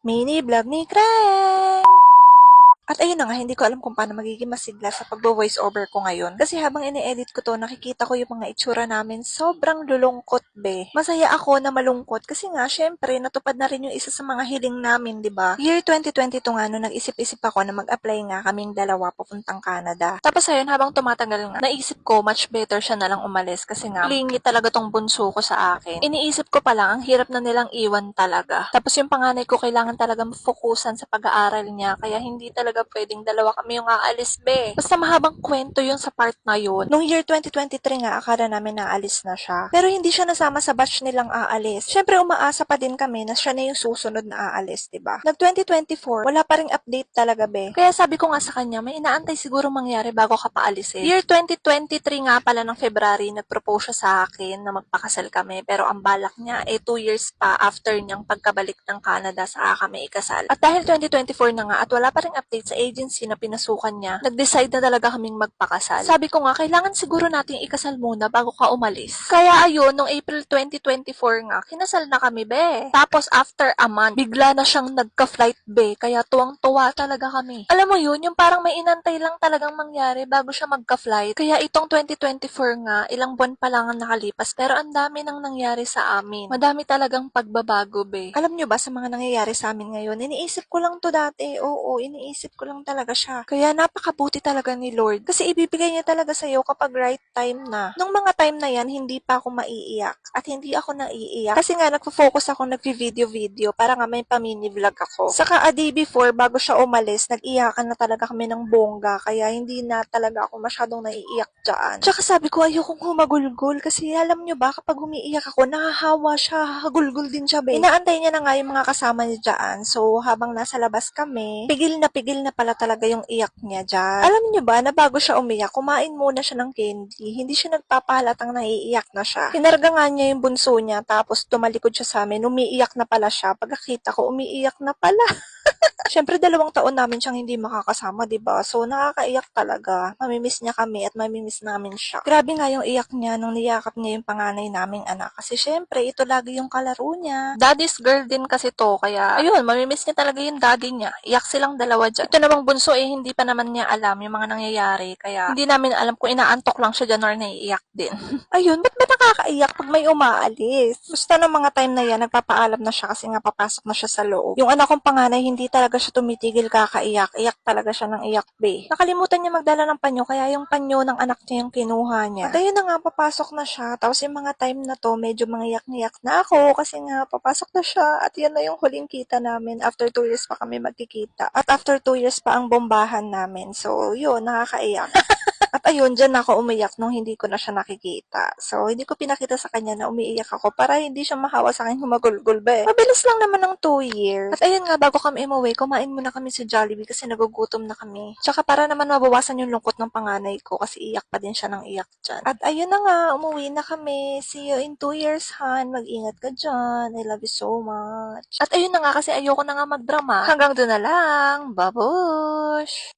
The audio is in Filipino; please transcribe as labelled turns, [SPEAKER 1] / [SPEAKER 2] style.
[SPEAKER 1] Mini vlog ni Craig! At ayun na nga, hindi ko alam kung paano magiging masigla sa pagbo-voice over ko ngayon. Kasi habang ini-edit ko to, nakikita ko yung mga itsura namin. Sobrang lulungkot, be. Masaya ako na malungkot kasi nga, syempre, natupad na rin yung isa sa mga hiling namin, di ba? Year 2022 nga, no, nag-isip-isip ako na mag-apply nga kaming dalawa papuntang Canada. Tapos ayun, habang tumatagal nga, naisip ko, much better siya na lang umalis kasi nga, clingy talaga tong bunso ko sa akin. Iniisip ko pa lang, ang hirap na nilang iwan talaga. Tapos yung panganay ko, kailangan talaga mafokusan sa pag-aaral niya, kaya hindi talaga pwedeng dalawa kami yung aalis, be. Basta mahabang kwento yun sa part na yun. Nung year 2023 nga, akala namin naalis na siya. Pero hindi siya nasama sa batch nilang aalis. Syempre, umaasa pa din kami na siya na yung susunod na aalis, diba? Nag 2024, wala pa ring update talaga, be. Kaya sabi ko nga sa kanya, may inaantay siguro mangyari bago ka paalisin. Year 2023 nga pala ng February, nag-propose siya sa akin na magpakasal kami. Pero ang balak niya, 2 years pa after niyang pagkabalik ng Canada sa kami ikasal. At dahil 2024 na nga at wala pa ring update sa agency na pinasukan niya, nag-decide na talaga kaming magpakasal. Sabi ko nga, kailangan siguro nating ikasal muna bago ka umalis. Kaya ayun, nung April 2024 nga, kinasal na kami, be. Tapos after a month, bigla na siyang nagka-flight, be. Kaya tuwang-tuwa talaga kami. Alam mo yun, yung parang may inantay lang talagang mangyari bago siya magka-flight. Kaya itong 2024 nga, ilang buwan pa lang ang nakalipas, pero ang dami nang nangyari sa amin. Madami talagang pagbabago, be. Alam nyo ba sa mga nangyayari sa amin ngayon, iniisip ko lang to dati. Oo, iniisip ko lang talaga siya. Kaya napakabuti talaga ni Lord. Kasi ibibigay niya talaga sa'yo kapag right time na. Nung mga time na yan, hindi pa ako maiiyak. At hindi ako naiiyak. Kasi nga, nagpo-focus ako, nag-video-video para nga may pa-mini vlog ako. Saka a day before, bago siya umalis, nag-iyakan na talaga kami ng bongga. Kaya hindi na talaga ako masyadong naiiyak dyan. Tsaka sabi ko, ayokong humagulgol. Kasi alam nyo ba, kapag umiiyak ako, nahahawa siya. Hagulgol din siya, be. Inaantay niya na nga yung mga kasama niya dyan. So, habang nasa labas kami, pigil na pala talaga yung iyak niya dyan. Alam niyo ba na bago siya umiyak, kumain muna siya ng candy. Hindi siya nagpapahalatang naiiyak na siya. Kinarga nga niya yung bunso niya, tapos tumalikod siya sa amin, umiiyak na pala siya. Pagkakita ko, umiiyak na pala. Siyempre, 2 taon namin siyang hindi makakasama, 'di ba? So, nakakaiyak talaga. Mamimiss niya kami at mamimiss namin siya. Grabe nga yung iyak niya nung niyakap niya yung panganay naming anak. Kasi syempre, ito lagi yung kalaro niya. Daddy's girl din kasi to. Kaya, ayun, mamimiss niya talaga yung daddy niya. Iyak silang dalawa dyan. Ito namang bunso hindi pa naman niya alam yung mga nangyayari. Kaya, hindi namin alam kung inaantok lang siya dyan or naiiyak din. Ayun, ba't ba nakakaiyak pag may umaalis? Basta ng mga time na yan, nagpapaalam na siya kasi nga papasok na siya sa loob. Yung anak kong panganay, hindi talaga siya tumitigil kakaiyak. Iyak talaga siya ng iyak, be. Nakalimutan niya magdala ng panyo, kaya yung panyo ng anak niya yung kinuha niya. At ayun na nga, papasok na siya. Tapos yung mga time na to, medyo mga iyak na ako kasi nga papasok na siya. At yan na yung huling kita namin. After 2 years pa kami magkikita. At after 2 years pa ang bombahan namin. So, yun, nakakaiyak. At ayun, dyan ako umiyak nung hindi ko na siya nakikita. So, hindi ko pinakita sa kanya na umiiyak ako para hindi siya mahawa sa akin humagulgul, be. Mabilis lang naman ng 2 years. At ayun nga, bago kami umuwi, kumain muna kami sa Jollibee kasi nagugutom na kami. Tsaka para naman mabawasan yung lungkot ng panganay ko kasi iyak pa din siya ng iyak dyan. At ayun na nga, umuwi na kami. See you in 2 years, Han. Mag-ingat ka dyan. I love you so much. At ayun na nga, kasi ayoko na nga magdrama. Hanggang doon na lang. Babush!